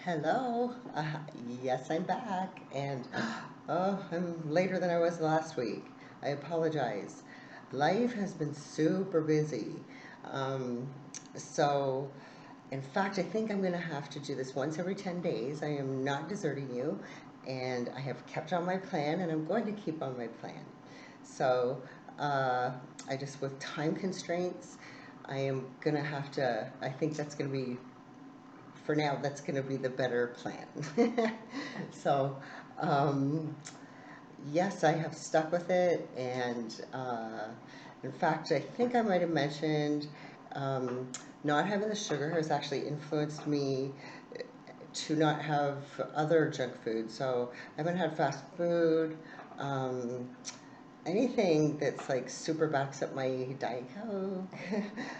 Hello. Yes, I'm back, and oh, I'm later than I was last week. I apologize. Life has been super busy. Um, so, in fact, I think I'm going to have to do this once every 10 days. I am not deserting you, and I have kept on my plan, and I'm going to keep on my plan. So, uh, I just, with time constraints, I am going to have to, I think that's going to be for now, that's going to be the better plan. so, um, yes, I have stuck with it. And in fact, I think I might have mentioned um, not having the sugar has actually influenced me to not have other junk food. So I haven't had fast food. Um, Anything that's like super backs up my Diet Coke.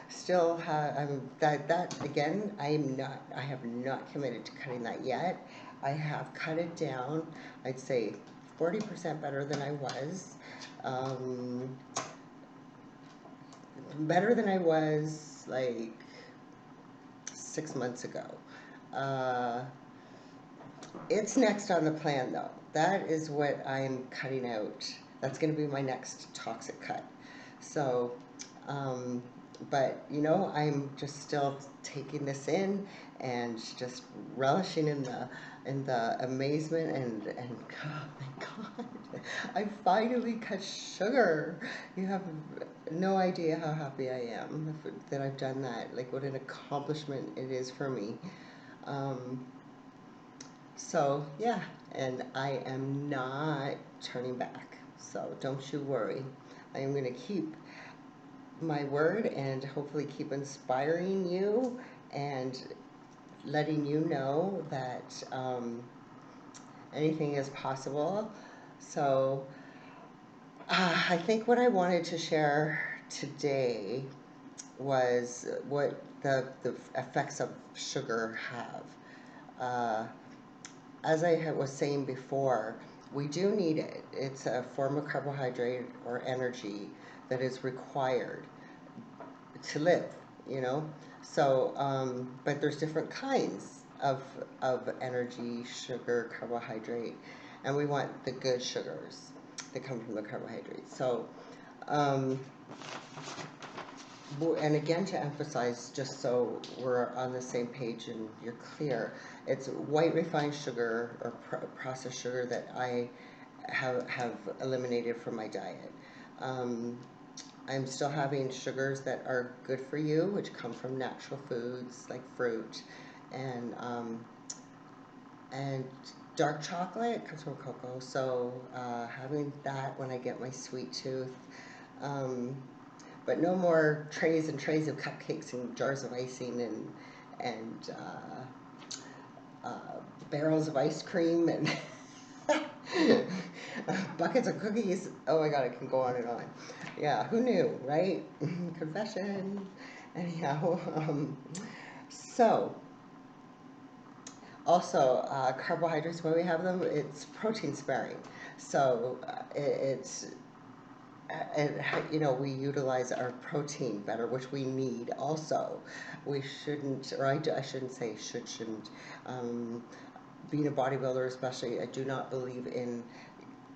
Still have that again. I have not committed to cutting that yet. I have cut it down. I'd say 40% better than I was. Um, Better than I was like 6 months ago. Uh, it's next on the plan though. That is what I'm cutting out. That's going to be my next toxic cut. So, um, but I'm just still taking this in and just relishing in the amazement and God, thank God, I finally cut sugar. You have no idea how happy I am that I've done that. Like what an accomplishment it is for me. Um, so yeah, and I am not turning back. So don't you worry. I am going to keep my word and hopefully keep inspiring you and letting you know that anything is possible. So I think what I wanted to share today was what the effects of sugar have. Uh, as I was saying before, we do need it. It's a form of carbohydrate or energy that is required to live, you know. So, but there's different kinds of energy, sugar, carbohydrate, and we want the good sugars that come from the carbohydrates. So, um, and again, to emphasize, just so we're on the same page and you're clear, it's white refined sugar or processed sugar that I have eliminated from my diet. Um, I'm still having sugars that are good for you, which come from natural foods like fruit and dark chocolate comes from cocoa. So having that when I get my sweet tooth. Um, but no more trays and trays of cupcakes and jars of icing and barrels of ice cream and buckets of cookies. Oh my God, I can go on and on. Yeah, who knew, right? Confession. Anyhow, so also carbohydrates when we have them, it's protein sparing. So it's and we utilize our protein better, which we need also. We shouldn't, or I shouldn't say shouldn't. Um, Being a bodybuilder, especially, I do not believe in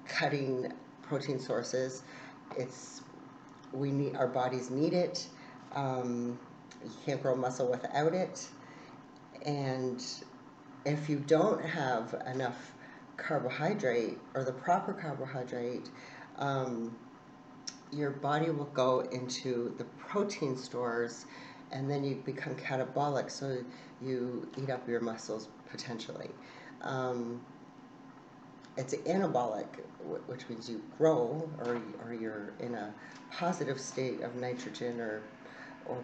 cutting protein sources. It's we need our bodies need it. You can't grow muscle without it, and if you don't have enough carbohydrate or the proper carbohydrate, um, your body will go into the protein stores and then you become catabolic, so you eat up your muscles potentially. Um, it's anabolic, which means you grow or you're in a positive state of nitrogen or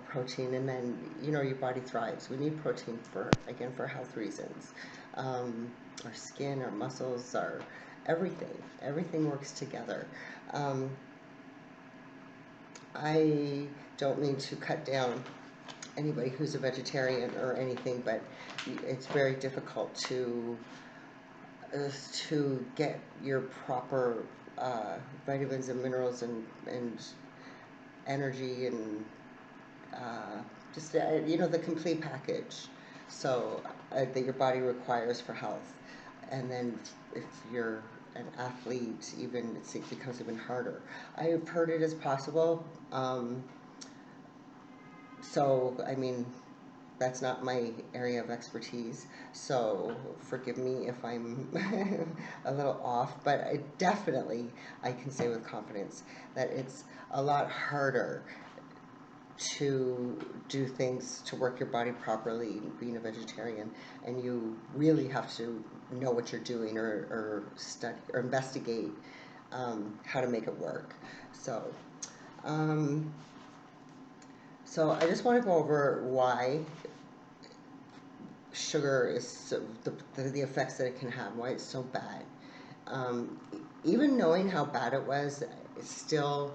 protein, and then your body thrives. We need protein for health reasons. Our skin, our muscles, our everything works together. Um, I don't mean to cut down anybody who's a vegetarian or anything, but it's very difficult to get your proper vitamins and minerals and energy and just the complete package. So that your body requires for health. And then if you're an athlete, even it becomes even harder. I've heard it as possible. So, I mean, that's not my area of expertise. So forgive me if I'm a little off, but I can say with confidence that it's a lot harder to do things to work your body properly being a vegetarian, and you really have to know what you're doing, or study or investigate how to make it work. So um, so I just want to go over why sugar is the effects that it can have, why it's so bad. Even knowing how bad it was, it still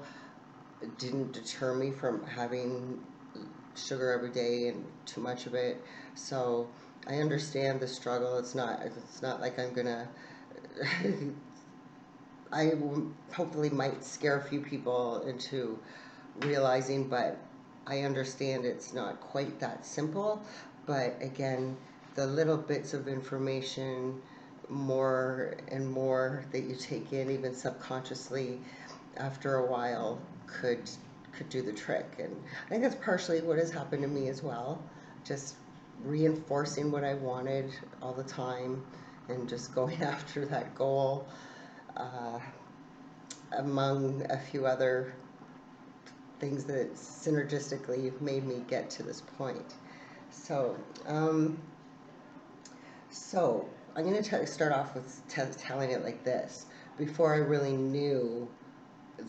didn't deter me from having sugar every day and too much of it. So I understand the struggle. It's not like I'm gonna hopefully might scare a few people into realizing, but I understand it's not quite that simple. But again, the little bits of information, more and more that you take in, even subconsciously, after a while, could do the trick. And I think that's partially what has happened to me as well. Just reinforcing what I wanted all the time, and just going after that goal, uh, among a few other things that synergistically made me get to this point. So, so I'm going to start off with telling it like this. Before I really knew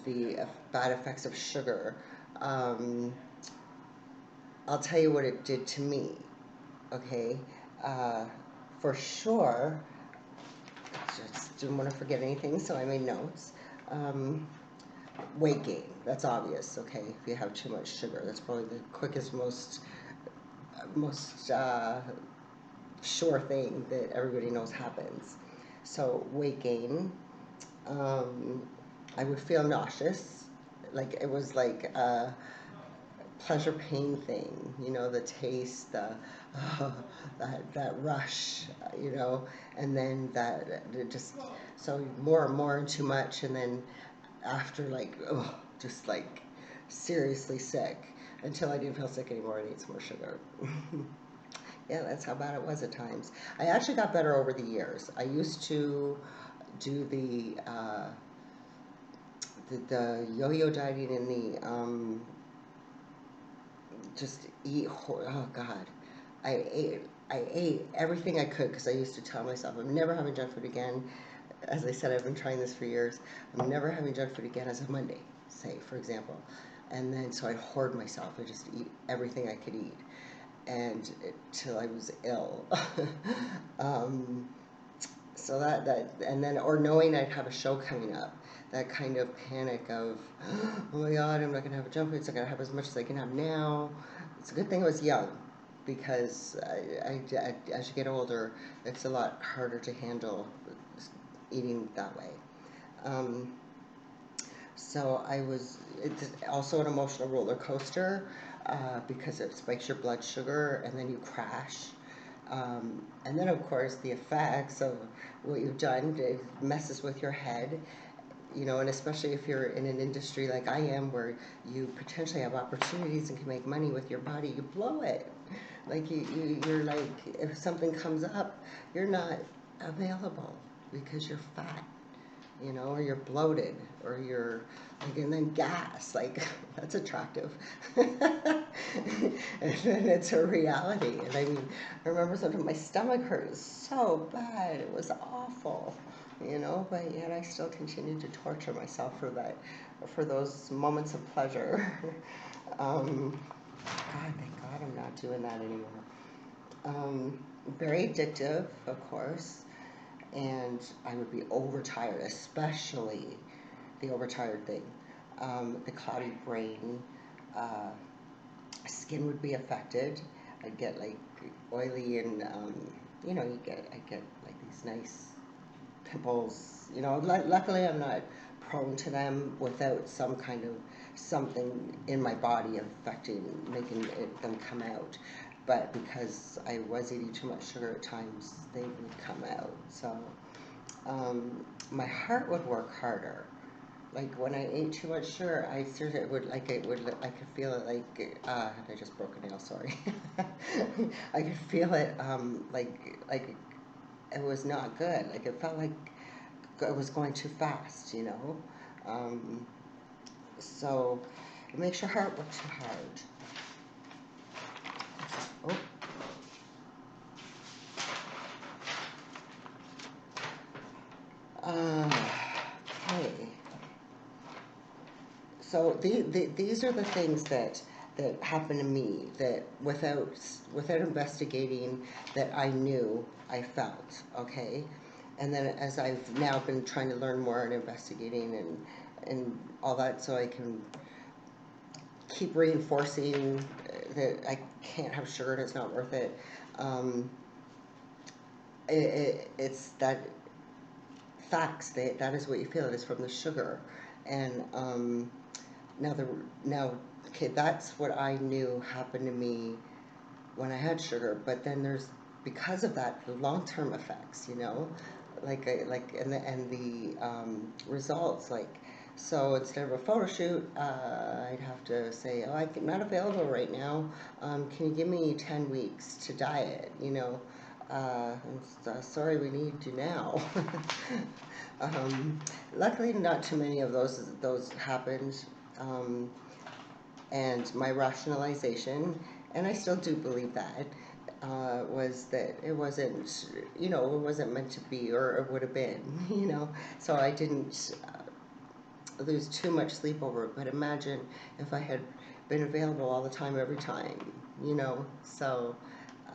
the bad effects of sugar, um, I'll tell you what it did to me. Okay, uh, for sure. Just didn't want to forget anything, so I made notes. Um, Weight gain, that's obvious. Okay, if you have too much sugar, that's probably the quickest, most sure thing that everybody knows happens. So weight gain, um, I would feel nauseous, like it was like a pleasure pain thing, the taste, that rush, and then that it just, so more and more and too much, and then after, like, oh, just like seriously sick, until I didn't feel sick anymore and ate some more sugar. Yeah, that's how bad it was at times. I actually got better over the years. I used to do the yo-yo dieting and the just eat. Oh God, I ate everything I could, because I used to tell myself I'm never having junk food again. As I said, I've been trying this for years. I'm never having junk food again as of Monday, say, for example. And then so I'd hoard myself. I'd just eat everything I could eat, and till I was ill. um, so and then, or knowing I'd have a show coming up, that kind of panic of, oh my God, I'm not gonna have a junk food. It's not gonna have as much as I can have now. It's a good thing I was young, because as you get older, it's a lot harder to handle eating that way. Um, it's also an emotional roller coaster, because it spikes your blood sugar and then you crash. And then, of course, the effects of what you've done, it messes with your head, and especially if you're in an industry like I am, where you potentially have opportunities and can make money with your body, you blow it. Like you're like, if something comes up, you're not available because you're fat, or you're bloated, or you're like, and then gas, like that's attractive. And then it's a reality. And I mean, I remember sometimes my stomach hurt so bad, it was awful, but yet I still continued to torture myself for those moments of pleasure. God, thank God I'm not doing that anymore. Very addictive, of course, and I would be overtired, especially the overtired thing. The cloudy brain, uh, skin would be affected. I'd get like oily, and I get like these nice pimples. Luckily I'm not prone to them without some kind of something in my body affecting, making them come out. but because I was eating too much sugar at times, they would come out. So my heart would work harder. Like when I ate too much sugar, I seriously I could feel it I just broke a nail, sorry. I could feel it like it was not good. Like it felt like it was going too fast, you know. Um, so it makes your heart work too hard. Oh, okay. So these are the things that happened to me that without investigating that I knew I felt, okay? And then as I've now been trying to learn more and investigating and all that so I can keep reinforcing that I can't have sugar and it's not worth it. Um, it's that facts that is what you feel. It is from the sugar, and now the now okay, that's what I knew happened to me when I had sugar. But then there's because of that the long term effects, you know, and the results like. So instead of a photo shoot, I'd have to say, "Oh, I'm not available right now. Can you give me 10 weeks to diet?" You know, sorry, we need you now. um, Luckily, not too many of those happened. Um, and my rationalization, and I still do believe that, was that it wasn't, you know, it wasn't meant to be, or it would have been, you know. So I didn't lose too much sleep over it. But imagine if I had been available all the time, every time, you know. So,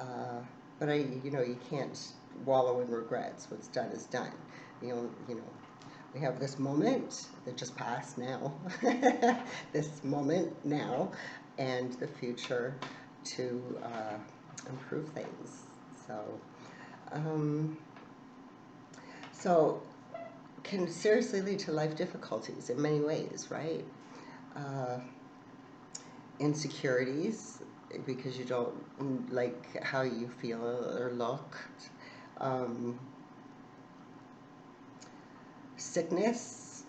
uh, but you know, you can't wallow in regrets. What's done is done. You know, we have this moment that just passed now, this moment now, and the future to improve things. So, um, so can seriously lead to life difficulties in many ways, right? Uh, Insecurities because you don't like how you feel or look. Um, Sickness,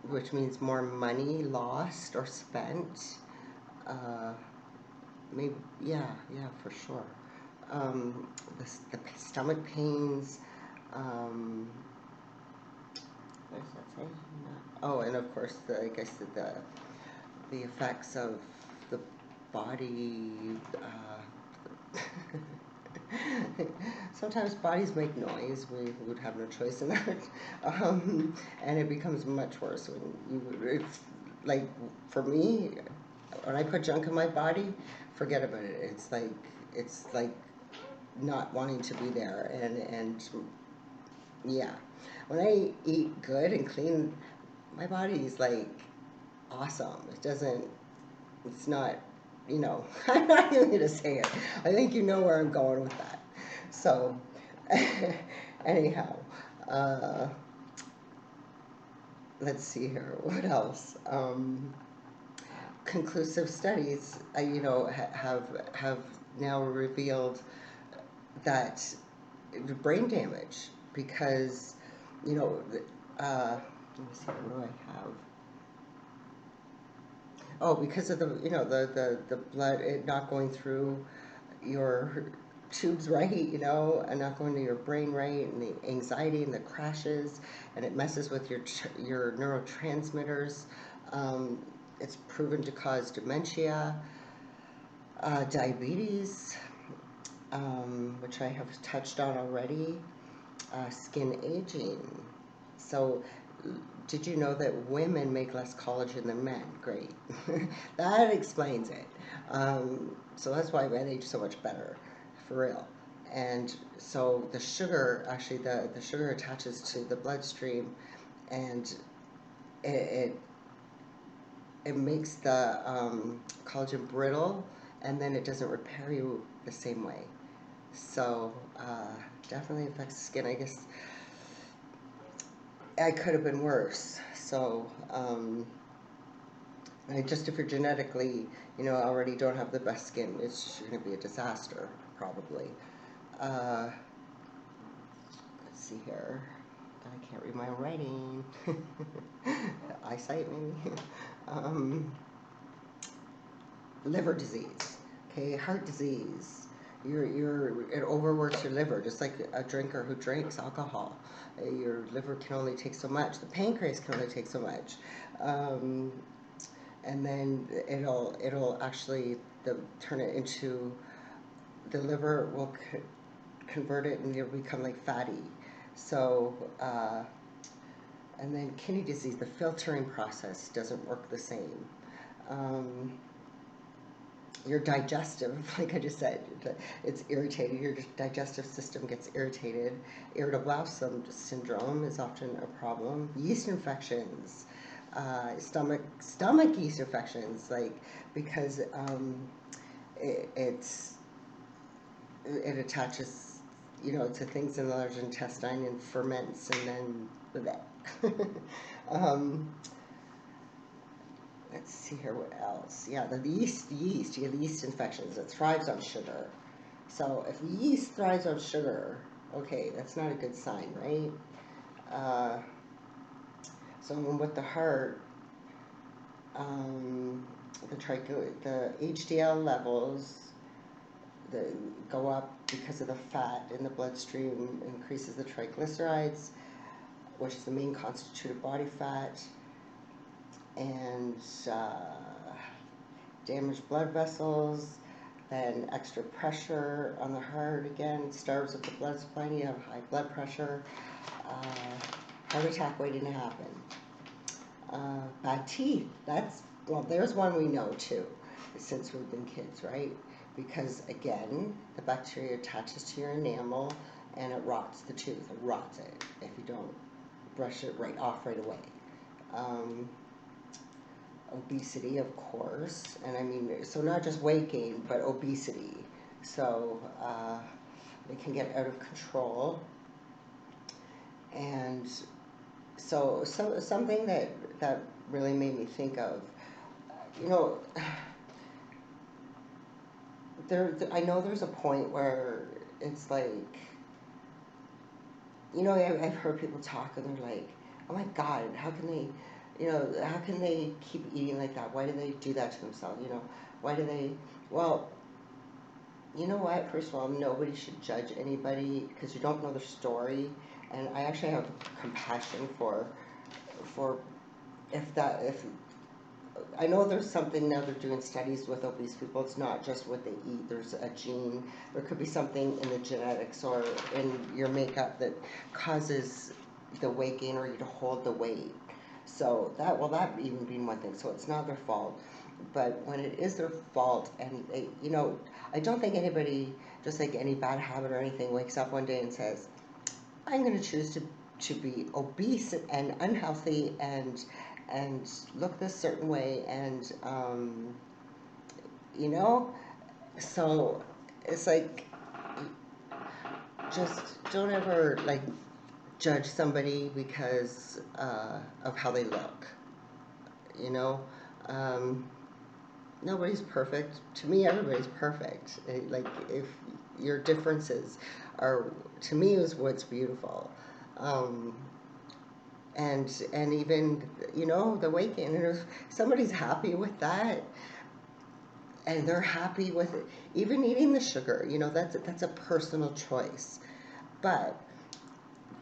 which means more money lost or spent. Uh, Maybe, yeah, for sure. Um, the stomach pains. Um, what does that say? No. Oh, and of course, like I said, the effects of the body. Sometimes bodies make noise. We would have no choice in that, and it becomes much worse when you. It's like for me, when I put junk in my body, forget about it. It's like not wanting to be there, and yeah, when I eat good and clean, my body's like awesome. It doesn't. It's not. You know, I'm not even gonna say it. I think you know where I'm going with that. So, anyhow, uh, let's see here. What else? Conclusive studies, you know, have now revealed that the brain damage because, you know, let me see, what do I have? Oh, because of the blood it not going through your tubes right, you know, and not going to your brain right, and the anxiety and the crashes, and it messes with your neurotransmitters. Um, it's proven to cause dementia, diabetes, which I have touched on already, skin aging. So, did you know that women make less collagen than men? Great. That explains it. So that's why men age so much better, for real. And so the sugar, actually, the sugar attaches to the bloodstream, and it, it, it makes the collagen brittle, and then it doesn't repair you the same way. So definitely affects the skin. I guess I could have been worse. So Just if you're genetically, already don't have the best skin, it's going to be a disaster, probably. Uh, let's see here. I can't read my own writing. Eyesight, maybe. um, Liver disease, okay, heart disease. It overworks your liver, just like a drinker who drinks alcohol. Your liver can only take so much. The pancreas can only take so much. Um, and then it'll actually turn it into, the liver will convert it and it'll become like fatty. So and then kidney disease, the filtering process doesn't work the same. Um, your digestive, like I just said, it's irritated. Your digestive system gets irritated. Irritable bowel syndrome is often a problem. Yeast infections, stomach yeast infections, like because it's it attaches, to things in the large intestine and ferments, and then bleh. um, let's see here, what else? Yeah, the yeast, you get yeast infections. It thrives on sugar. So if yeast thrives on sugar, okay, that's not a good sign, right? Uh, so with the heart, um, the HDL levels go up because of the fat in the bloodstream, increases the triglycerides, which is the main constitutive body fat, and damaged blood vessels, then extra pressure on the heart again, starves up the blood supply, you have high blood pressure, heart attack waiting to happen. Bad teeth, there's one we know too, since we've been kids, right? Because again, the bacteria attaches to your enamel and it rots the tooth, it rots it if you don't brush it off right away. Obesity, of course, and I mean, so not just weight gain, but obesity. So it can get out of control. And so something that really made me think of, you know, I know there's a point where it's like, I've heard people talk and they're like, oh my God, how can they keep eating like that? Why do they do that to themselves? Why do they, well, you know what, first of all, nobody should judge anybody because you don't know their story. And I actually have compassion for if I know there's something now, they're doing studies with obese people. It's not just what they eat. There's a gene. There could be something in the genetics or in your makeup that causes the weight gain or you to hold the weight. So that even being one thing. So it's not their fault. But when it is their fault, and I don't think anybody, just like any bad habit or anything, wakes up one day and says, I'm going to choose to be obese and unhealthy and look this certain way, and so it's like, just don't ever like judge somebody because of how they look. Um, Nobody's perfect. To me, everybody's perfect. Like, if your differences are, to me, is what's beautiful. Um, and even the weight gain, and if somebody's happy with that and they're happy with it, even eating the sugar, that's a personal choice. But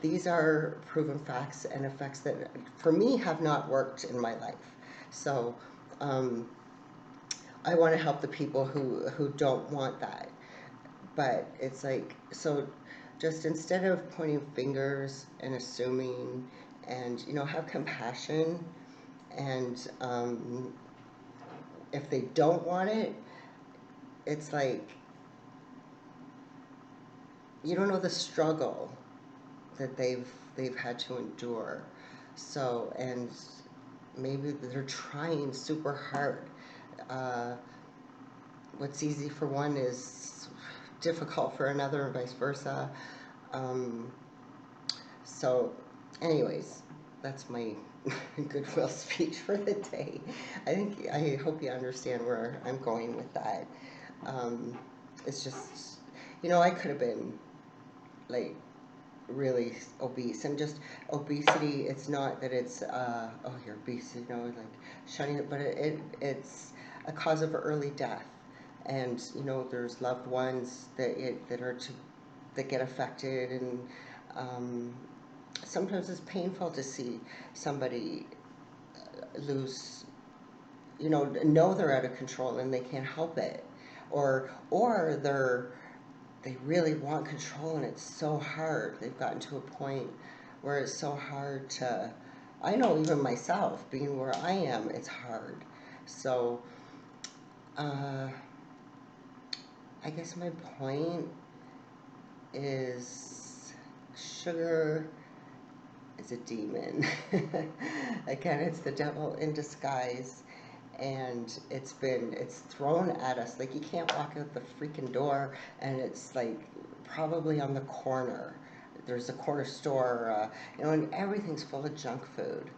these are proven facts and effects that for me have not worked in my life. So I want to help the people who don't want that. But it's like, so just instead of pointing fingers and assuming, and have compassion, and if they don't want it, it's like, you don't know the struggle that they've had to endure. So, and maybe they're trying super hard. What's easy for one is difficult for another, and vice versa. So anyways, that's my goodwill speech for the day. I hope you understand where I'm going with that. Um, it's just, I could have been like really obese, and just obesity. It's not that it's oh, you're obese, like shunning it, but it's a cause of early death, and there's loved ones that get affected, and um, sometimes it's painful to see somebody lose, know they're out of control and they can't help it, or they really want control, and it's so hard. They've gotten to a point where it's so hard to, I know even myself, being where I am, it's hard. So, uh, I guess my point is sugar is a demon. Again, it's the devil in disguise. And it's thrown at us. Like, you can't walk out the freaking door, and it's like probably on the corner. There's a corner store, and everything's full of junk food.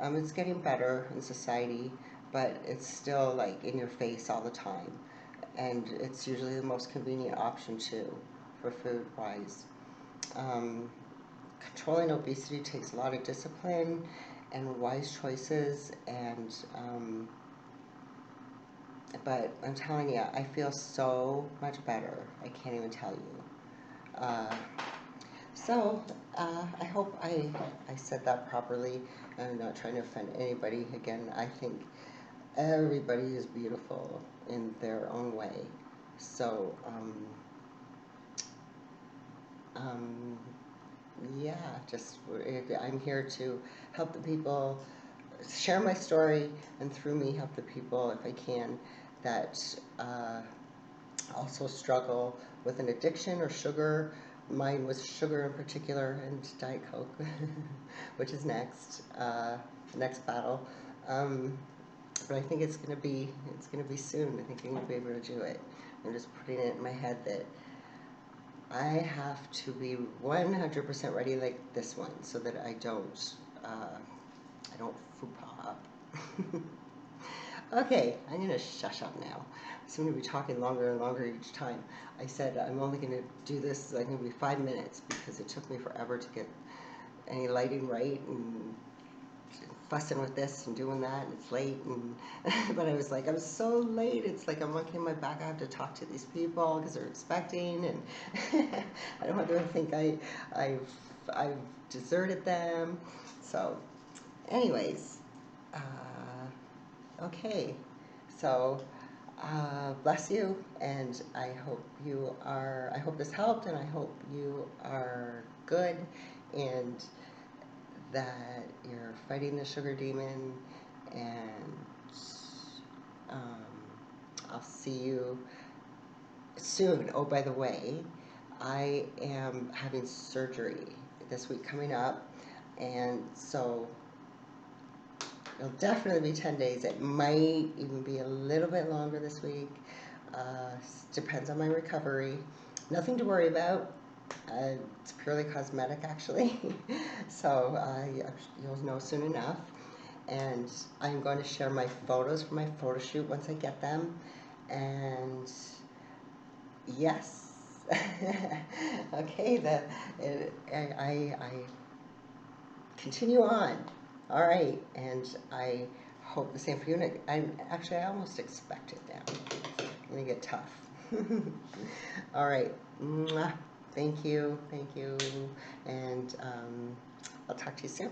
It's getting better in society, but it's still like in your face all the time. And it's usually the most convenient option too, for food wise. Um, Controlling obesity takes a lot of discipline and wise choices, and but I'm telling you, I feel so much better. I can't even tell you. I hope I said that properly. I'm not trying to offend anybody. Again, I think everybody is beautiful in their own way. So, um, yeah, I'm here to help the people, share my story, and through me help the people, if I can, that also struggle with an addiction or sugar. Mine was sugar in particular, and Diet Coke, which is next battle. But I think it's gonna be soon. I think I'm gonna be able to do it. I'm just putting it in my head that I have to be 100% ready like this one, so that I don't faux pas up. Okay, I'm going to shush up now. I'm going to be talking longer and longer each time. I said I'm only going to do this, I'm going to be 5 minutes, because it took me forever to get any lighting right, and fussing with this and doing that, and it's late, and but I was like, I'm so late, it's like a monkey on my back. I have to talk to these people because they're expecting, and I don't want them to think I've deserted them. So anyways, okay, so bless you, and I hope this helped, and I hope you are good, and that you're fighting the sugar demon, and um, I'll see you soon. Oh, by the way, I am having surgery this week coming up, and so it'll definitely be 10 days. It might even be a little bit longer this week. Depends on my recovery. Nothing to worry about. It's purely cosmetic, actually. So you'll know soon enough. And I'm going to share my photos from my photo shoot once I get them. And yes. Okay, I continue on. All right, and I hope the same for you. I almost expect it now. It's gonna get tough. All right. Mwah. Thank you, and I'll talk to you soon.